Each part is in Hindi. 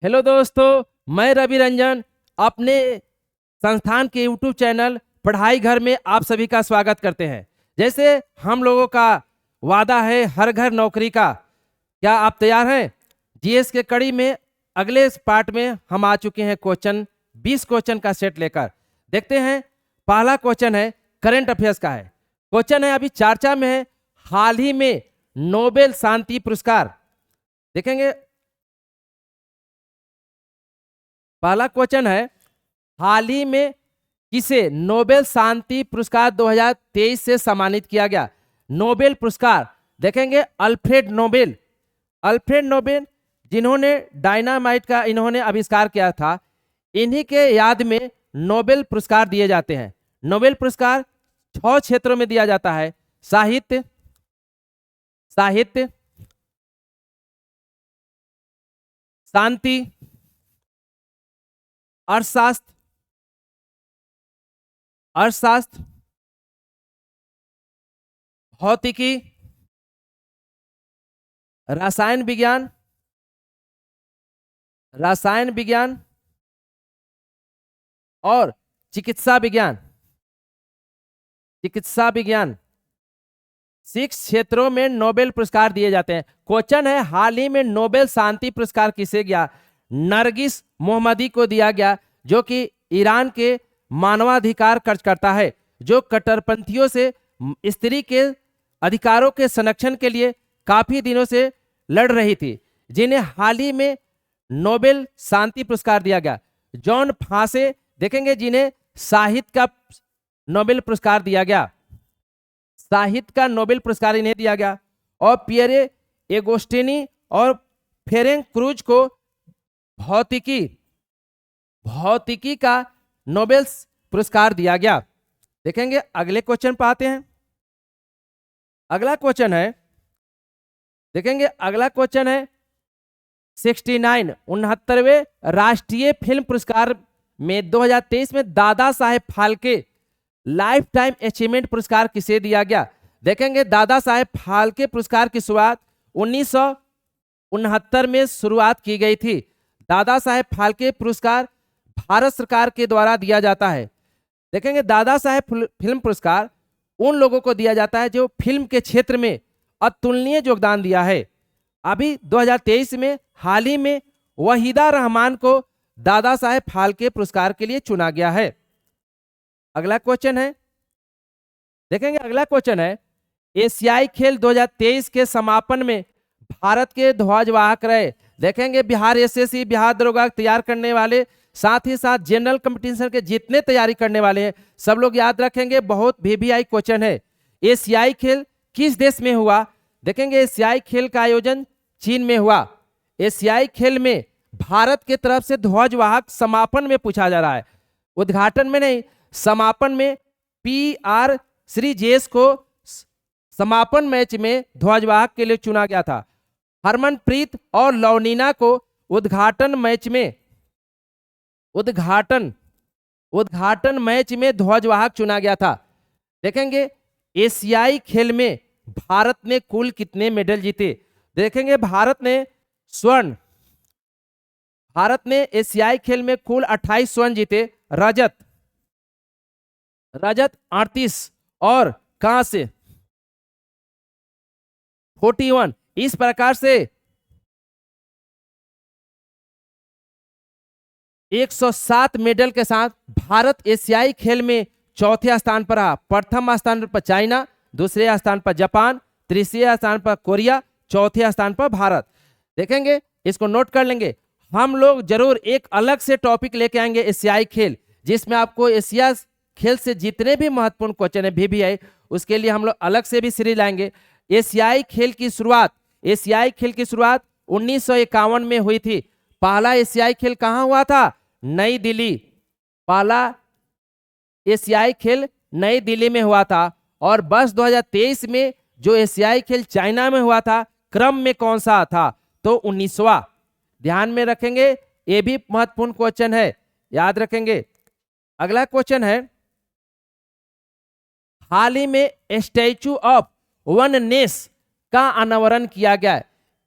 हेलो दोस्तों, मैं रवि रंजन अपने संस्थान के यूट्यूब चैनल पढ़ाई घर में आप सभी का स्वागत करते हैं। जैसे हम लोगों का वादा है हर घर नौकरी का, क्या आप तैयार हैं? जीएस के कड़ी में अगले इस पार्ट में हम आ चुके हैं 20 क्वेश्चन का सेट लेकर। देखते हैं, पहला क्वेश्चन है करंट अफेयर्स का है। क्वेश्चन है अभी चर्चा में है, हाल ही में नोबेल शांति पुरस्कार। देखेंगे, पहला क्वेश्चन है हाल ही में किसे नोबेल शांति पुरस्कार 2023 से सम्मानित किया गया। नोबेल पुरस्कार देखेंगे, अल्फ्रेड नोबेल जिन्होंने डायनामाइट का इन्होंने आविष्कार किया था, इन्हीं के याद में नोबेल पुरस्कार दिए जाते हैं। नोबेल पुरस्कार 6 क्षेत्रों में दिया जाता है। साहित्य, शांति, अर्थशास्त्र, भौतिकी, रसायन विज्ञान और चिकित्सा विज्ञान। 6 क्षेत्रों में नोबेल पुरस्कार दिए जाते हैं। क्वेश्चन है हाल ही में नोबेल शांति पुरस्कार किसे गया? नरगिस मोहम्मदी को दिया गया, जो कि ईरान के मानवाधिकार कार्यकर्ता है, जो कट्टरपंथियों से स्त्री के अधिकारों के संरक्षण के लिए काफी दिनों से लड़ रही थी, जिन्हें हाल ही में नोबेल शांति पुरस्कार दिया गया। जॉन फांसे देखेंगे, जिन्हें साहित्य का नोबेल पुरस्कार दिया गया, साहित्य का नोबेल पुरस्कार इन्हें दिया गया। और पियरे एगोस्टिनी और फेरेंक क्रूज को भौतिकी का नोबेल पुरस्कार दिया गया। देखेंगे, अगले क्वेश्चन पर आते हैं। अगला क्वेश्चन है, देखेंगे अगला क्वेश्चन है 69वें राष्ट्रीय फिल्म पुरस्कार में 2023 में Dada Saheb Phalke life time achievement पुरस्कार किसे दिया गया? देखेंगे, दादा साहेब फाल्के पुरस्कार की शुरुआत 1969 में शुरुआत की गई थी। दादा साहेब फाल्के पुरस्कार भारत सरकार के द्वारा दिया जाता है। देखेंगे, दादा साहेब फिल्म पुरस्कार उन लोगों को दिया जाता है जो फिल्म के क्षेत्र में अतुलनीय योगदान दिया है। अभी 2023 में हाल ही में वहीदा रहमान को दादा साहेब फाल्के पुरस्कार के लिए चुना गया है। अगला क्वेश्चन है, देखेंगे अगला क्वेश्चन है एशियाई खेल 2023 के समापन में भारत के ध्वजवाहक रहे। देखेंगे, बिहार एसएससी, बिहार दरोगा तैयार करने वाले, साथ ही साथ जनरल कंपटीशन के जितने तैयारी करने वाले हैं, सब लोग याद रखेंगे, बहुत वीवीआई क्वेश्चन है। एशियाई खेल किस देश में हुआ? देखेंगे, एशियाई खेल का आयोजन चीन में हुआ। एशियाई खेल में भारत के तरफ से ध्वजवाहक समापन में पूछा जा रहा है, उद्घाटन में नहीं। समापन में PR श्रीजेश को समापन मैच में ध्वजवाहक के लिए चुना गया था। हरमनप्रीत और लवनीना को उद्घाटन मैच में ध्वजवाहक चुना गया था। देखेंगे, एशियाई खेल में भारत ने कुल कितने मेडल जीते? देखेंगे, भारत ने एशियाई खेल में कुल 28 स्वर्ण जीते। रजत 38 और कांस्य 41। इस प्रकार से 107 मेडल के साथ भारत एशियाई खेल में चौथे स्थान पर रहा। प्रथम स्थान पर चाइना, दूसरे स्थान पर जापान, तीसरे स्थान पर कोरिया, चौथे स्थान पर भारत। देखेंगे, इसको नोट कर लेंगे। हम लोग जरूर एक अलग से टॉपिक लेके आएंगे एशियाई खेल, जिसमें आपको एशिया खेल से जितने भी महत्वपूर्ण क्वेश्चन है वीवीआई, उसके लिए हम लोग अलग से भी सीरीज लाएंगे। एशियाई खेल की शुरुआत 1951 में हुई थी। पहला एशियाई खेल कहाँ हुआ था? नई दिल्ली। पहला एशियाई खेल नई दिल्ली में हुआ था। और बस 2023 में जो एशियाई खेल चाइना में हुआ था, क्रम में कौन सा था? तो 19वां। ध्यान में रखेंगे, ये भी महत्वपूर्ण क्वेश्चन है, याद रखेंगे। अगला क्वेश्चन है, हाल ही में स्टैचू ऑफ वननेस का अनावरण किया गया है।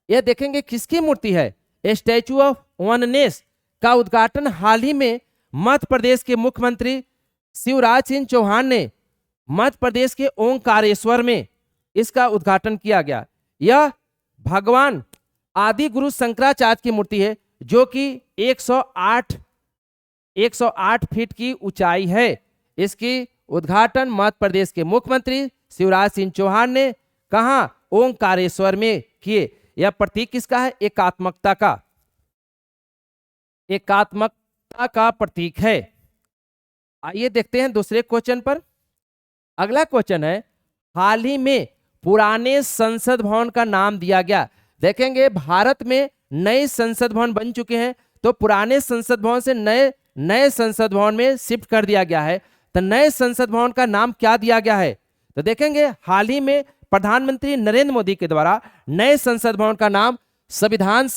यह देखेंगे किसकी मूर्ति है? स्टैचू ऑफ वननेस का उद्घाटन हाल ही में मध्य प्रदेश के मुख्यमंत्री शिवराज सिंह चौहान ने मध्य प्रदेश के ओंकारेश्वर में इसका उद्घाटन किया गया। यह भगवान आदि गुरु शंकराचार्य की मूर्ति है जो कि 108 फीट की ऊंचाई है। इसकी उद्घाटन मध्य प्रदेश के मुख्यमंत्री शिवराज सिंह चौहान ने कहा ओंकारेश्वर में किए। यह प्रतीक किसका है? एकात्मकता का, एकात्मकता का प्रतीक है। आइए देखते हैं दूसरे क्वेश्चन पर। अगला क्वेश्चन है, हाल ही में पुराने संसद भवन का नाम दिया गया। देखेंगे भारत में नए संसद भवन बन चुके हैं, तो पुराने संसद भवन से नए संसद भवन में शिफ्ट कर दिया गया है। तो नए संसद भवन का नाम क्या दिया गया है? तो देखेंगे हाल ही में प्रधानमंत्री नरेंद्र मोदी के द्वारा नए संसद भवन का नाम संविधान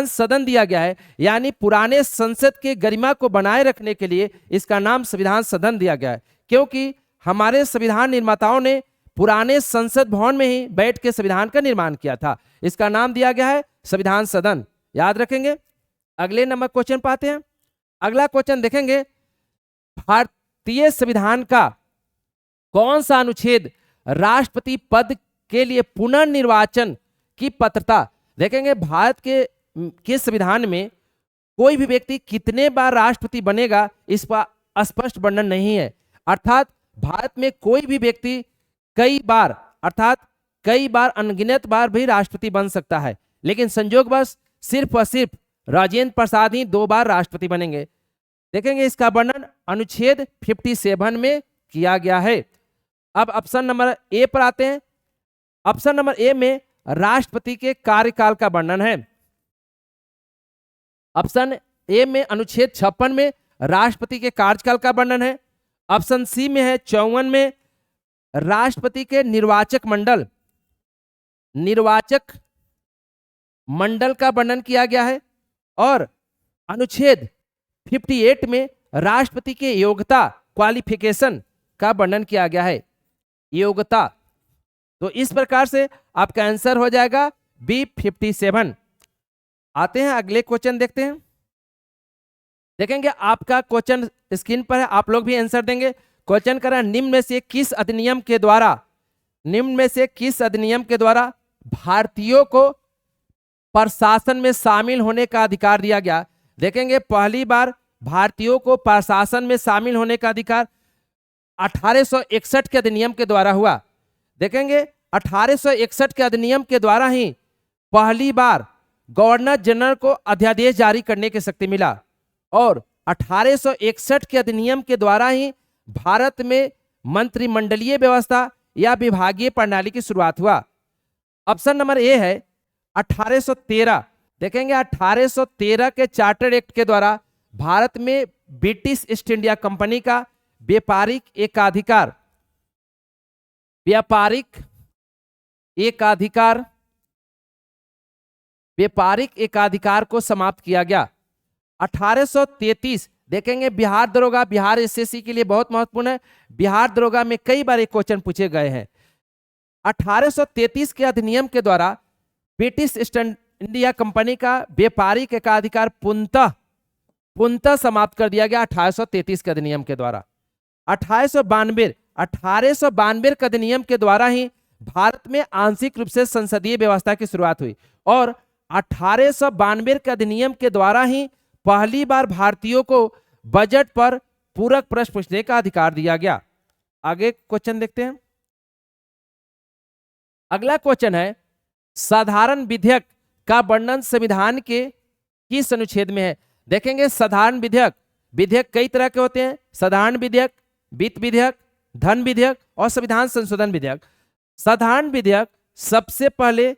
सदन दिया गया है। यानी पुराने संसद के गरिमा को बनाए रखने के लिए इसका नाम संविधान सदन दिया गया है, क्योंकि हमारे संविधान निर्माताओं ने पुराने संसद भवन में ही बैठ के संविधान का निर्माण किया था। इसका नाम दिया गया है संविधान सदन, याद रखेंगे। अगले नंबर क्वेश्चन पाते हैं। अगला क्वेश्चन देखेंगे, भारतीय संविधान का कौन सा अनुच्छेद राष्ट्रपति पद के लिए पुनर्निर्वाचन की पात्रता? देखेंगे भारत के संविधान में कोई भी व्यक्ति कितने बार राष्ट्रपति बनेगा इस पर स्पष्ट वर्णन नहीं है। अर्थात भारत में कोई भी व्यक्ति कई बार अनगिनत बार भी राष्ट्रपति बन सकता है, लेकिन संयोगवश सिर्फ और सिर्फ राजेंद्र प्रसाद ही 2 बार राष्ट्रपति बनेंगे। देखेंगे इसका वर्णन अनुच्छेद 57 में किया गया है। अब ऑप्शन नंबर ए पर आते हैं। ऑप्शन नंबर ए में राष्ट्रपति के कार्यकाल का वर्णन है। ऑप्शन ए में अनुच्छेद 56 में राष्ट्रपति के कार्यकाल का वर्णन है। ऑप्शन सी में है 54 में राष्ट्रपति के निर्वाचक मंडल का वर्णन किया गया है। और अनुच्छेद 58 में राष्ट्रपति के योग्यता क्वालिफिकेशन का वर्णन किया गया है, योग्यता। तो इस प्रकार से आपका आंसर हो जाएगा बी 57। आते हैं अगले क्वेश्चन देखते हैं। देखेंगे आपका क्वेश्चन स्क्रीन पर है, आप लोग भी आंसर देंगे। क्वेश्चन कर रहा है, निम्न में से किस अधिनियम के द्वारा भारतीयों को प्रशासन में शामिल होने का अधिकार दिया गया? देखेंगे पहली बार भारतीयों को प्रशासन में शामिल होने का अधिकार 1861 के अधिनियम के द्वारा हुआ। देखेंगे 1861 के अधिनियम के द्वारा ही पहली बार गवर्नर जनरल को अध्यादेश जारी करने की शक्ति मिला, और 1861 के अधिनियम के द्वारा ही भारत में मंत्रिमंडलीय व्यवस्था या विभागीय प्रणाली की शुरुआत हुआ। ऑप्शन नंबर ए है 1813। देखेंगे 1813 के चार्टर एक्ट के द्वारा भारत में ब्रिटिश ईस्ट इंडिया कंपनी का व्यापारिक एकाधिकार को समाप्त किया गया। 1833 देखेंगे बिहार दरोगा, बिहार एसएससी के लिए बहुत महत्वपूर्ण है। बिहार दरोगा में कई बार एक क्वेश्चन पूछे गए हैं। 1833 के अधिनियम के द्वारा ब्रिटिश ईस्ट इंडिया कंपनी का व्यापारिक एकाधिकार पुनः समाप्त कर दिया गया 1833 के अधिनियम के द्वारा। 1892 के अधिनियम के द्वारा ही भारत में आंशिक रूप से संसदीय व्यवस्था की शुरुआत हुई, और 1892 के अधिनियम के द्वारा ही पहली बार भारतीयों को बजट पर पूरक प्रश्न पूछने का अधिकार दिया गया। आगे क्वेश्चन देखते हैं। अगला क्वेश्चन है, साधारण विधेयक का वर्णन संविधान के किस अनुच्छेद में है? देखेंगे साधारण विधेयक कई तरह के होते हैं। साधारण विधेयक, वित्त विधेयक, धन विधेयक और संविधान संशोधन विधेयक। साधारण विधेयक सबसे पहले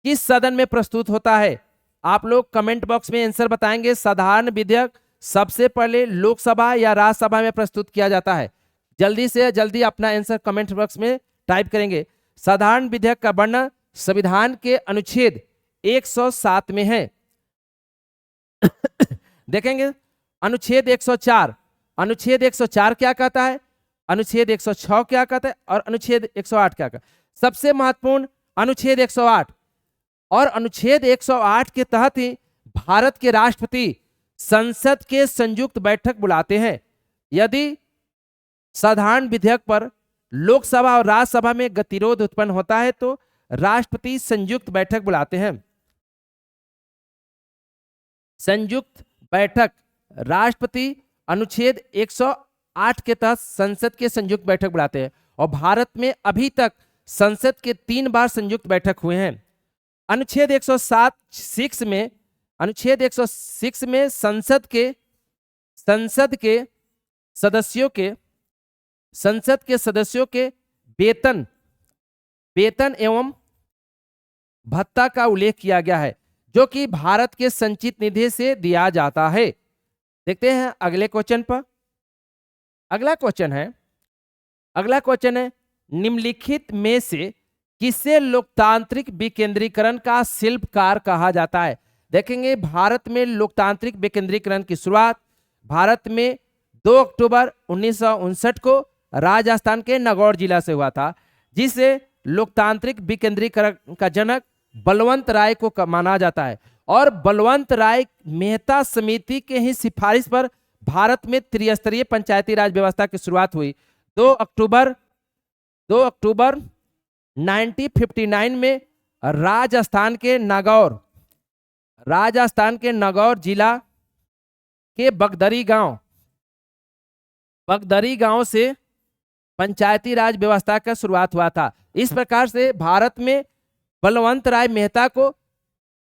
किस सदन में प्रस्तुत होता है? आप लोग कमेंट बॉक्स में आंसर बताएंगे। साधारण विधेयक सबसे पहले लोकसभा या राज्यसभा में प्रस्तुत किया जाता है। जल्दी से जल्दी अपना आंसर कमेंट बॉक्स में टाइप करेंगे। साधारण विधेयक का वर्णन संविधान के अनुच्छेद 107 में है। देखेंगे अनुच्छेद 104, अनुच्छेद 104 क्या कहता है, अनुच्छेद 106 क्या कहता है और अनुच्छेद 108 क्या कहता है? सबसे महत्वपूर्ण अनुच्छेद 108, और अनुच्छेद 108 के तहत ही भारत के राष्ट्रपति संसद के संयुक्त बैठक बुलाते हैं। यदि साधारण विधेयक पर लोकसभा और राज्यसभा में गतिरोध उत्पन्न होता है तो राष्ट्रपति संयुक्त बैठक बुलाते हैं। संयुक्त बैठक राष्ट्रपति अनुच्छेद 108 के तहत संसद के संयुक्त बैठक बुलाते हैं और भारत में अभी तक संसद के 3 बार संयुक्त बैठक हुए हैं। अनुच्छेद 107 में संसद के सदस्यों के वेतन एवं भत्ता का उल्लेख किया गया है जो कि भारत के संचित निधि से दिया जाता है। देखते हैं अगले क्वेश्चन पर। अगला क्वेश्चन है निम्नलिखित में से किसे लोकतांत्रिक विकेंद्रीकरण का शिल्पकार कहा जाता है। देखेंगे भारत में लोकतांत्रिक विकेंद्रीकरण की शुरुआत भारत में 2 अक्टूबर 1959 को राजस्थान के नागौर जिला से हुआ था, जिसे लोकतांत्रिक विकेंद्रीकरण का जनक बलवंत राय को माना जाता है और बलवंत राय मेहता समिति के ही सिफारिश पर भारत में त्रिस्तरीय पंचायती राज व्यवस्था की शुरुआत हुई। 2 अक्टूबर 1959 में राजस्थान के नागौर जिला के बगदरी गांव से पंचायती राज व्यवस्था का शुरुआत हुआ था। इस प्रकार से भारत में बलवंत राय मेहता को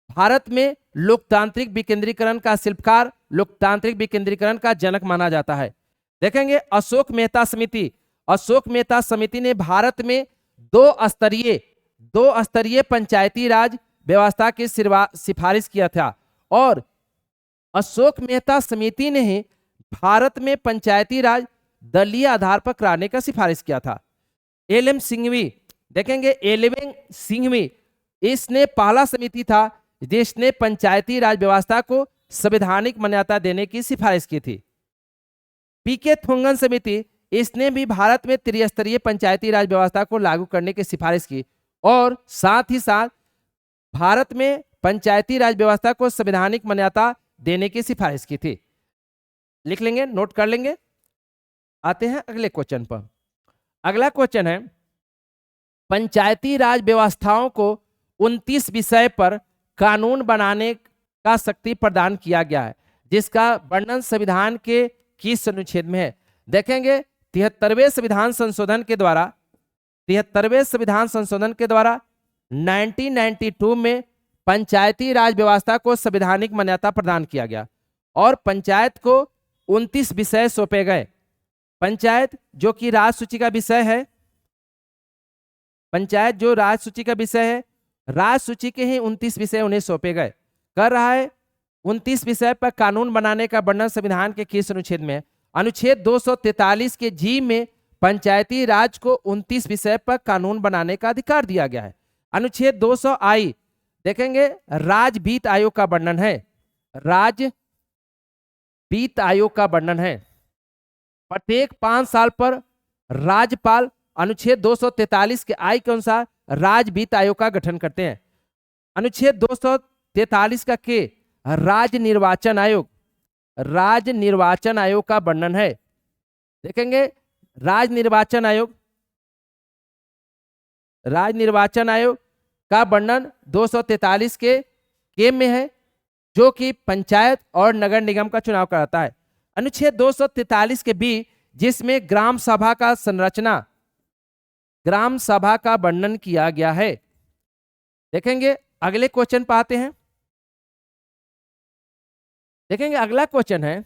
भारत में लोकतांत्रिक विकेंद्रीकरण का शिल्पकार, लोकतांत्रिक विकेंद्रीकरण का जनक माना जाता है। देखेंगे अशोक मेहता समिति ने भारत में दो स्तरीय पंचायती राज व्यवस्था की सिफारिश किया था और अशोक मेहता समिति ने ही भारत में पंचायती राज दलीय आधार पर कराने का सिफारिश किया था। एल.एम. सिंघवी इसने पहला समिति था जिसने पंचायती राज व्यवस्था को संवैधानिक मान्यता देने की सिफारिश की थी। पी.के. थोंगन समिति इसने भी भारत में त्रिस्तरीय पंचायती राज व्यवस्था को लागू करने की सिफारिश की और साथ ही साथ भारत में पंचायती राज व्यवस्था को संवैधानिक मान्यता देने की सिफारिश की थी। लिख लेंगे, नोट कर लेंगे। आते हैं अगले क्वेश्चन पर। अगला क्वेश्चन है पंचायती राज व्यवस्थाओं को 29 विषय पर कानून बनाने का शक्ति प्रदान किया गया है जिसका वर्णन संविधान के किस अनुच्छेद में है। देखेंगे 73वें संविधान संशोधन के द्वारा 1992 में पंचायती राज व्यवस्था को संवैधानिक मान्यता प्रदान किया गया और पंचायत को 29 विषय सौंपे गए। पंचायत जो राज सूची का विषय है, राज सूची के ही 29 विषय उन्हें सौंपे गए। कर रहा है 29 विषय पर कानून बनाने का वर्णन संविधान के किस अनुच्छेद में है। अनुच्छेद 243 के जी में पंचायती राज को 29 विषय पर कानून बनाने का अधिकार दिया गया है। अनुच्छेद 200 आई देखेंगे राज वित्त आयोग का वर्णन है। प्रत्येक 5 साल पर राज्यपाल अनुच्छेद 243 के आई के अनुसार राज वित्त आयोग का गठन करते हैं। अनुच्छेद 243 का के राज्य निर्वाचन आयोग का वर्णन है। देखेंगे राज्य निर्वाचन आयोग का वर्णन 243 के में है जो कि पंचायत और नगर निगम का चुनाव कराता है। अनुच्छेद 243 के बी जिसमें ग्राम सभा का वर्णन किया गया है। देखेंगे अगले क्वेश्चन पर आते हैं। देखेंगे अगला क्वेश्चन है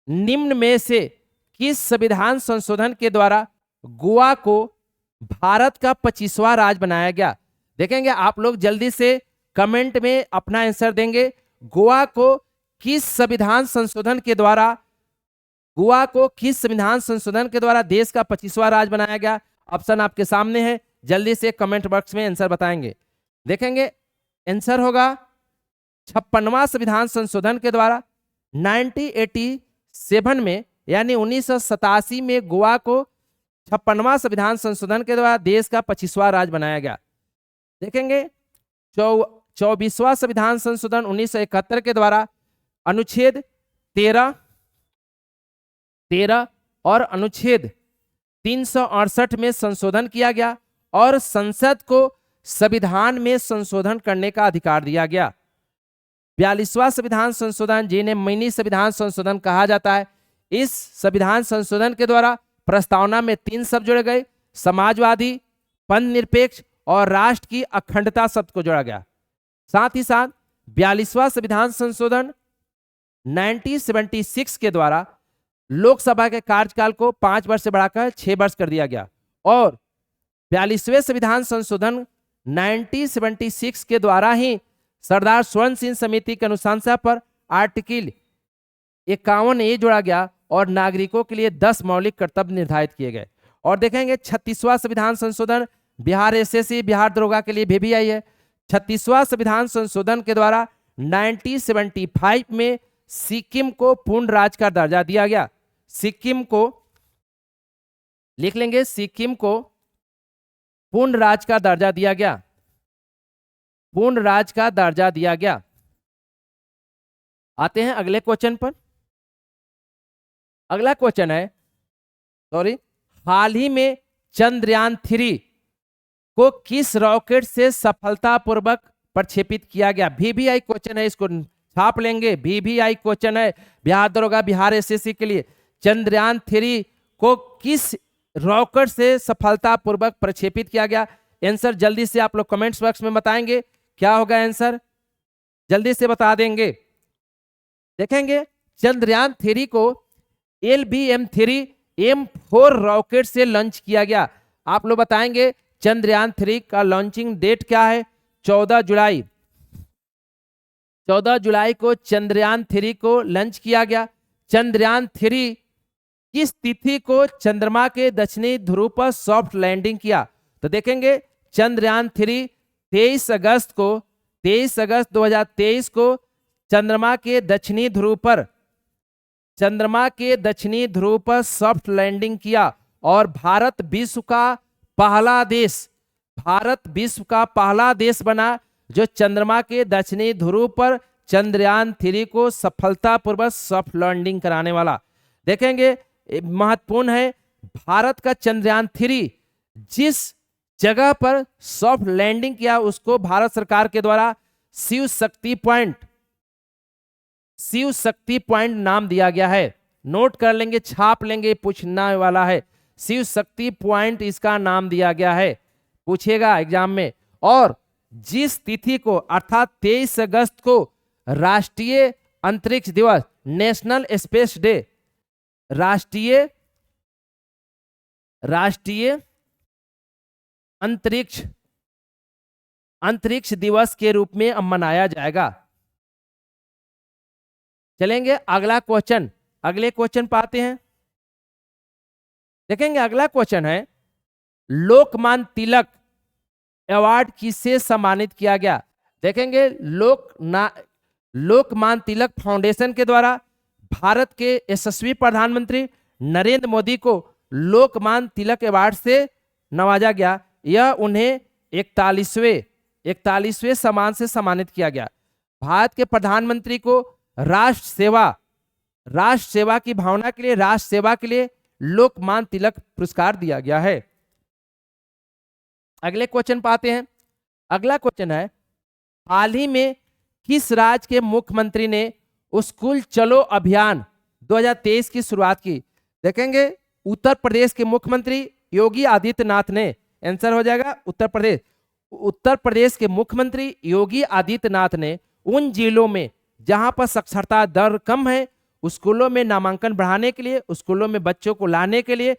निम्न में से किस संविधान संशोधन के द्वारा गोवा को भारत का 25वां राज्य बनाया गया। देखेंगे आप लोग जल्दी से कमेंट में अपना आंसर देंगे। गोवा को किस संविधान संशोधन के द्वारा देश का 25वां राज्य बनाया गया। ऑप्शन आपके सामने है, जल्दी से कमेंट बॉक्स में आंसर बताएंगे। देखेंगे आंसर होगा 56वां संविधान संशोधन के द्वारा 1987 में यानी 1987 में गोवा को 56वां संविधान संशोधन के द्वारा देश का 25वां राज्य बनाया गया। देखेंगे 24वां संविधान संशोधन 1971 के द्वारा अनुच्छेद 13 और अनुच्छेद 368 में संशोधन किया गया और संसद को संविधान में संशोधन करने का अधिकार दिया गया। 42वां संविधान संशोधन, जिन्हें मिनी संविधान संशोधन कहा जाता है, इस संविधान संशोधन के द्वारा प्रस्तावना में 3 शब्द जोड़े गए, समाजवादी, पंथनिरपेक्ष और राष्ट्र की अखंडता शब्द को जोड़ा गया। साथ ही साथ 42वां संविधान संशोधन 1976 के द्वारा लोकसभा के कार्यकाल को 5 वर्ष से बढ़ाकर 6 वर्ष कर दिया गया और 42वें संविधान संशोधन 1976 के द्वारा ही सरदार स्वर्ण सिंह समिति की अनुशंसा पर आर्टिकल 51A जोड़ा गया और नागरिकों के लिए 10 मौलिक कर्तव्य निर्धारित किए गए। और देखेंगे 36वां संविधान संशोधन बिहार एसएससी, बिहार दरोगा के लिए भी आई है। 36वां संविधान संशोधन के द्वारा 1975 में सिक्किम को पूर्ण राज्य का दर्जा दिया गया। सिक्किम को लिख लेंगे, सिक्किम को पूर्ण राज्य का दर्जा दिया गया, पूर्ण राज्य का दर्जा दिया गया। आते हैं अगले क्वेश्चन पर। अगला क्वेश्चन है, हाल ही में चंद्रयान 3 को किस रॉकेट से सफलतापूर्वक प्रक्षेपित किया गया? VVI क्वेश्चन है, इसको छाप लेंगे। VVI क्वेश्चन है बिहार दरोगा, बिहार एसएससी के लिए। चंद्रयान 3 को किस रॉकेट से सफलतापूर्वक प्रक्षेपित किया गया? आंसर जल्दी से आप लोग कमेंट्स बॉक्स में बताएंगे, क्या होगा आंसर, जल्दी से बता देंगे। देखेंगे चंद्रयान 3 को LBM-3 M4 रॉकेट से लॉन्च किया गया। आप लोग बताएंगे चंद्रयान 3 का लॉन्चिंग डेट क्या है? 14 जुलाई। 14 जुलाई को चंद्रयान 3 को लॉन्च किया गया। चंद्रयान 3 किस तिथि को चंद्रमा के दक्षिणी ध्रुव पर सॉफ्ट लैंडिंग किया? तो देखेंगे चंद्रयान 3 23 अगस्त 2023 को चंद्रमा के दक्षिणी ध्रुव पर सॉफ्ट लैंडिंग किया और भारत विश्व का पहला देश बना जो चंद्रमा के दक्षिणी ध्रुव पर चंद्रयान 3 को सफलतापूर्वक सॉफ्ट लैंडिंग कराने वाला। देखेंगे महत्वपूर्ण है, भारत का चंद्रयान 3 जिस जगह पर सॉफ्ट लैंडिंग किया उसको भारत सरकार के द्वारा शिव शक्ति पॉइंट नाम दिया गया है। नोट कर लेंगे, छाप लेंगे, पूछने वाला है। शिव शक्ति पॉइंट इसका नाम दिया गया है, पूछेगा एग्जाम में। और जिस तिथि को अर्थात 23 अगस्त को राष्ट्रीय अंतरिक्ष दिवस, नेशनल स्पेस डे, राष्ट्रीय अंतरिक्ष दिवस के रूप में मनाया जाएगा। चलेंगे अगले क्वेश्चन पर आते हैं। देखेंगे अगला क्वेश्चन है, लोकमान्य तिलक अवार्ड किसे सम्मानित किया गया? देखेंगे लोकमान्य तिलक फाउंडेशन के द्वारा भारत के यशस्वी प्रधानमंत्री नरेंद्र मोदी को लोकमान्य तिलक अवार्ड से नवाजा गया। यह उन्हें 41वें सम्मान से सम्मानित किया गया। भारत के प्रधानमंत्री को राष्ट्र सेवा की भावना के लिए, राष्ट्र सेवा के लिए लोकमान्य तिलक पुरस्कार दिया गया है। अगले क्वेश्चन पाते हैं। अगला क्वेश्चन है, हाल ही में किस राज्य के मुख्यमंत्री ने स्कूल चलो अभियान 2023 की शुरुआत की? देखेंगे उत्तर प्रदेश के मुख्यमंत्री योगी आदित्यनाथ ने, आंसर हो जाएगा उत्तर प्रदेश के मुख्यमंत्री योगी आदित्यनाथ ने उन जिलों में जहां पर साक्षरता दर कम है, स्कूलों में नामांकन बढ़ाने के लिए, स्कूलों में बच्चों को लाने के लिए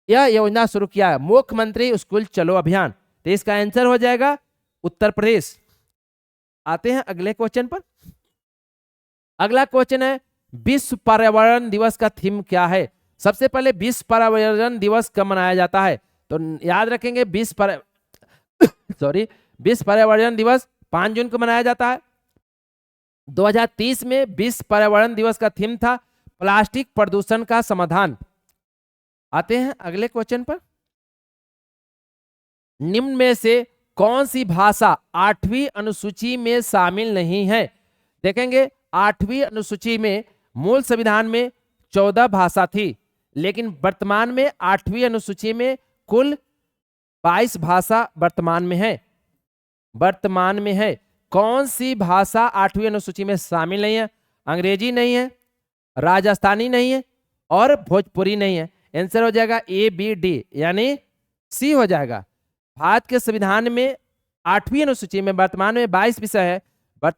यह योजना शुरू किया है, मुख्यमंत्री स्कूल चलो अभियान। तो इसका आंसर हो जाएगा उत्तर प्रदेश। आते हैं अगले क्वेश्चन पर। अगला क्वेश्चन है, विश्व पर्यावरण दिवस का थीम क्या है? सबसे पहले विश्व पर्यावरण दिवस कब मनाया जाता है? तो याद रखेंगे विश्व पर्यावरण दिवस 5 जून को मनाया जाता है। 2030 में विश्व पर्यावरण दिवस का थीम था प्लास्टिक प्रदूषण का समाधान। आते हैं अगले क्वेश्चन पर। निम्न में से कौन सी भाषा 8वीं अनुसूची में शामिल नहीं है? देखेंगे 8वीं अनुसूची में मूल संविधान में 14 भाषा थी, लेकिन वर्तमान में 8वीं अनुसूची में कुल 22 भाषा वर्तमान में है। वर्तमान में है। कौन सी भाषा 8वीं अनुसूची में शामिल नहीं है? अंग्रेजी नहीं है, राजस्थानी नहीं है और भोजपुरी नहीं है। आंसर हो जाएगा ए बी डी, यानी सी हो जाएगा। भारत के संविधान में 8वीं अनुसूची में वर्तमान में 22 विषय है, बट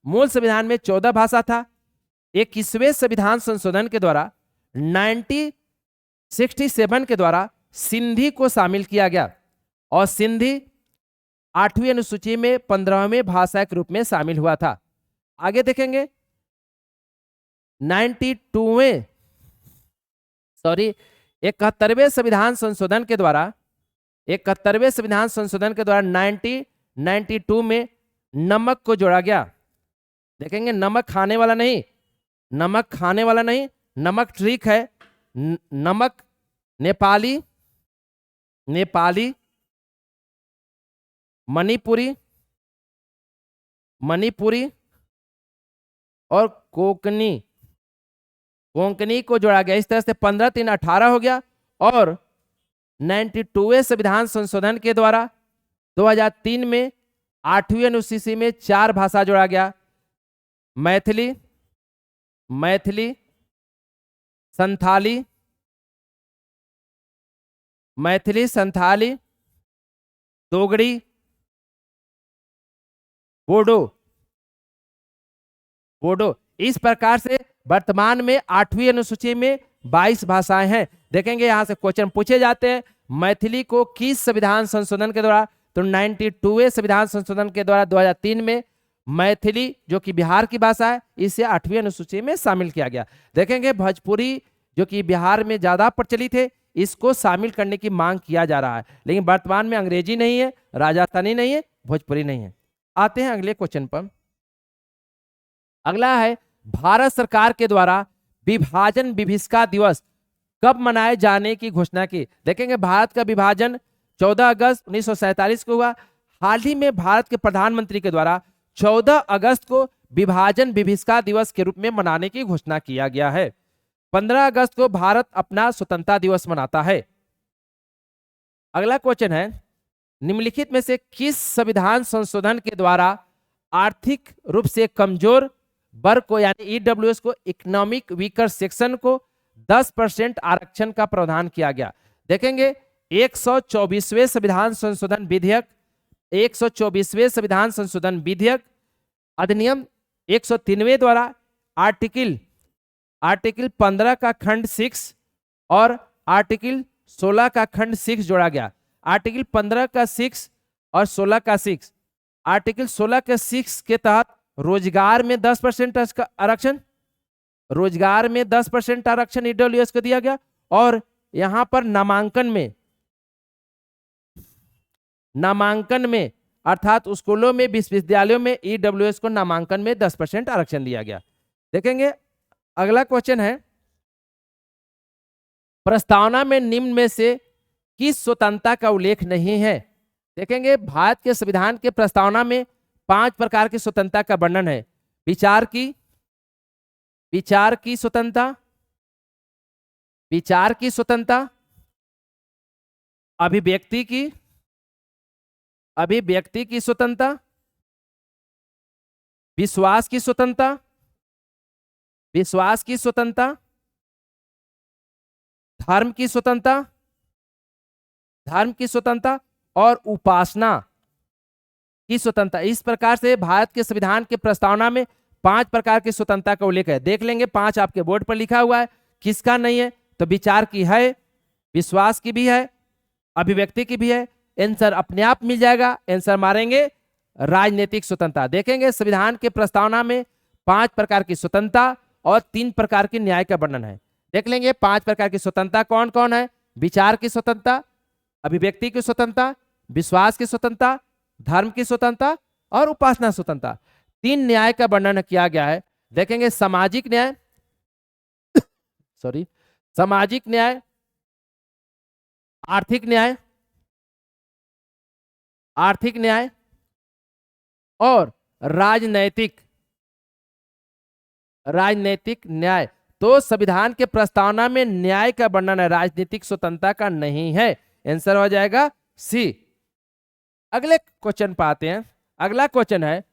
मूल संविधान में 14 भाषा था। 21वें संविधान संशोधन के द्वारा 1967 के द्वारा सिंधी को शामिल किया गया और सिंधी 8वीं अनुसूची में 15वें भाषा के रूप में शामिल हुआ था। आगे देखेंगे 71वें संविधान संशोधन के द्वारा 1992 में नमक को जोड़ा गया। देखेंगे नमक खाने वाला नहीं, नमक ट्रिक है। नमक नेपाली, मणिपुरी और कोंकणी को जोड़ा गया। इस तरह से 15 3 18 हो गया। और 92वें संविधान संशोधन के द्वारा 2003 में 8वीं अनुसूची में 4 भाषा जोड़ा गया। मैथिली, संथाली, दोगड़ी, बोडो। इस प्रकार से वर्तमान में 8वीं अनुसूची में 22 भाषाएं हैं। देखेंगे यहां से क्वेश्चन पूछे जाते हैं, मैथिली को किस संविधान संशोधन के द्वारा? तो 92वें संविधान संशोधन के द्वारा 2003 में मैथिली, जो कि बिहार की भाषा है, इसे 8वीं अनुसूची में शामिल किया गया। देखेंगे भोजपुरी, जो कि बिहार में ज्यादा प्रचलित है, इसको शामिल करने की मांग किया जा रहा है, लेकिन वर्तमान में अंग्रेजी नहीं है, राजस्थानी नहीं है, भोजपुरी नहीं है। आते हैं अगले क्वेश्चन पर। अगला है, भारत सरकार के द्वारा विभाजन विभीषिका दिवस कब मनाए जाने की घोषणा की? देखेंगे भारत का विभाजन 14 अगस्त 1947 को हुआ। हाल ही में भारत के प्रधानमंत्री के द्वारा 14 अगस्त को विभाजन विभीषिका दिवस के रूप में मनाने की घोषणा किया गया है। 15 अगस्त को भारत अपना स्वतंत्रता दिवस मनाता है। अगला क्वेश्चन है, निम्नलिखित में से किस संविधान संशोधन के द्वारा आर्थिक रूप से कमजोर वर्ग को यानी ईडब्ल्यूएस को, इकोनॉमिक वीकर सेक्शन को 10% आरक्षण का प्रावधान किया गया? देखेंगे 124वें संविधान संशोधन विधेयक, 124वें संविधान संशोधन विधेयक अधिनियम 103वें द्वारा आर्टिकल 15 का खंड 6 और आर्टिकल 16 का खंड 6 जोड़ा गया। आर्टिकल 15 का 6 और 16 का 6। आर्टिकल 16 के 6 के तहत रोजगार में 10% आरक्षण, रोजगार में 10% आरक्षण ईडब्ल्यूएस को दिया गया। और यहां पर नामांकन में अर्थात स्कूलों में, विश्वविद्यालयों में ईडब्ल्यूएस को नामांकन में 10% आरक्षण दिया गया। देखेंगे अगला क्वेश्चन है, प्रस्तावना में निम्न में से किस स्वतंत्रता का उल्लेख नहीं है? देखेंगे भारत के संविधान के प्रस्तावना में 5 प्रकार की स्वतंत्रता का वर्णन है। विचार की स्वतंत्रता, अभिव्यक्ति की स्वतंत्रता, विश्वास की स्वतंत्रता, धर्म की स्वतंत्रता और उपासना की स्वतंत्रता। इस प्रकार से भारत के संविधान के प्रस्तावना में 5 प्रकार की स्वतंत्रता का उल्लेख है। देख लेंगे 5 आपके बोर्ड पर लिखा हुआ है, किसका नहीं है? तो विचार की है, विश्वास की भी है, अभिव्यक्ति की भी है। आंसर अपने आप मिल जाएगा। आंसर मारेंगे राजनीतिक स्वतंत्रता। देखेंगे संविधान के प्रस्तावना में 5 प्रकार की स्वतंत्रता और 3 प्रकार की न्याय का वर्णन है। देख लेंगे 5 प्रकार की स्वतंत्रता कौन कौन है? विचार की स्वतंत्रता, अभिव्यक्ति की स्वतंत्रता, विश्वास की स्वतंत्रता, धर्म की स्वतंत्रता और उपासना स्वतंत्रता। 3 न्याय का वर्णन किया गया है। देखेंगे सामाजिक न्याय आर्थिक न्याय, आर्थिक न्याय और राजनैतिक न्याय। तो संविधान के प्रस्तावना में न्याय का वर्णन है, राजनीतिक स्वतंत्रता का नहीं है। आंसर हो जाएगा सी। अगले क्वेश्चन पर आते हैं। अगला क्वेश्चन है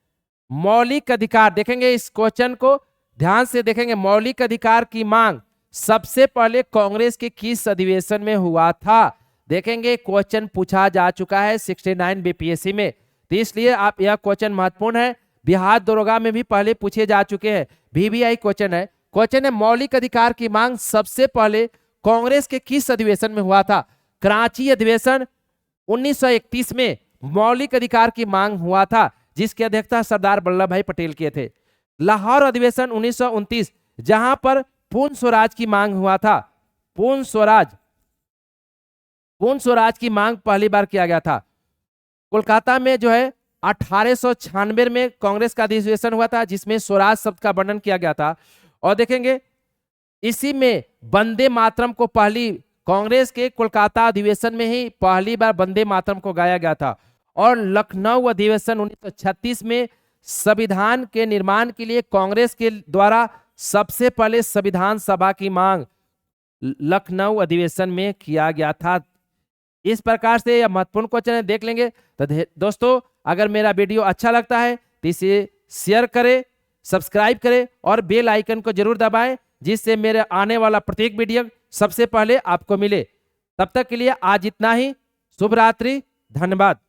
मौलिक अधिकार। देखेंगे इस क्वेश्चन को ध्यान से देखेंगे। मौलिक अधिकार की मांग सबसे पहले कांग्रेस के किस अधिवेशन में हुआ था? देखेंगे क्वेश्चन पूछा जा चुका है 69 बीपीएससी में, तो इसलिए आप यह क्वेश्चन महत्वपूर्ण है। बिहार दरोगा में भी पहले पूछे जा चुके हैं, VVI क्वेश्चन है। क्वेश्चन है मौलिक अधिकार की मांग सबसे पहले कांग्रेस के किस अधिवेशन में हुआ था? कराची अधिवेशन 1931 में मौलिक अधिकार की मांग हुआ था, जिसकी अध्यक्षता सरदार वल्लभ भाई पटेल किए थे। लाहौर अधिवेशन 1929, जहां पर पूर्ण स्वराज की मांग हुआ था। पूर्ण स्वराज की मांग पहली बार किया गया था। कोलकाता में जो है 1896 में कांग्रेस का अधिवेशन हुआ था, जिसमें स्वराज शब्द का वर्णन किया गया था। और देखेंगे इसी में वंदे मातरम को पहली कांग्रेस के कोलकाता अधिवेशन में ही पहली बार वंदे मातरम को गाया गया था। और लखनऊ अधिवेशन 1936 में संविधान के निर्माण के लिए कांग्रेस के द्वारा सबसे पहले संविधान सभा की मांग लखनऊ अधिवेशन में किया गया था। इस प्रकार से यह महत्वपूर्ण क्वेश्चन है, देख लेंगे। तो दोस्तों अगर मेरा वीडियो अच्छा लगता है तो इसे शेयर करें, सब्सक्राइब करें और बेल आइकन को जरूर दबाएं, जिससे मेरे आने वाला प्रत्येक वीडियो सबसे पहले आपको मिले। तब तक के लिए आज इतना ही। शुभ रात्रि, धन्यवाद।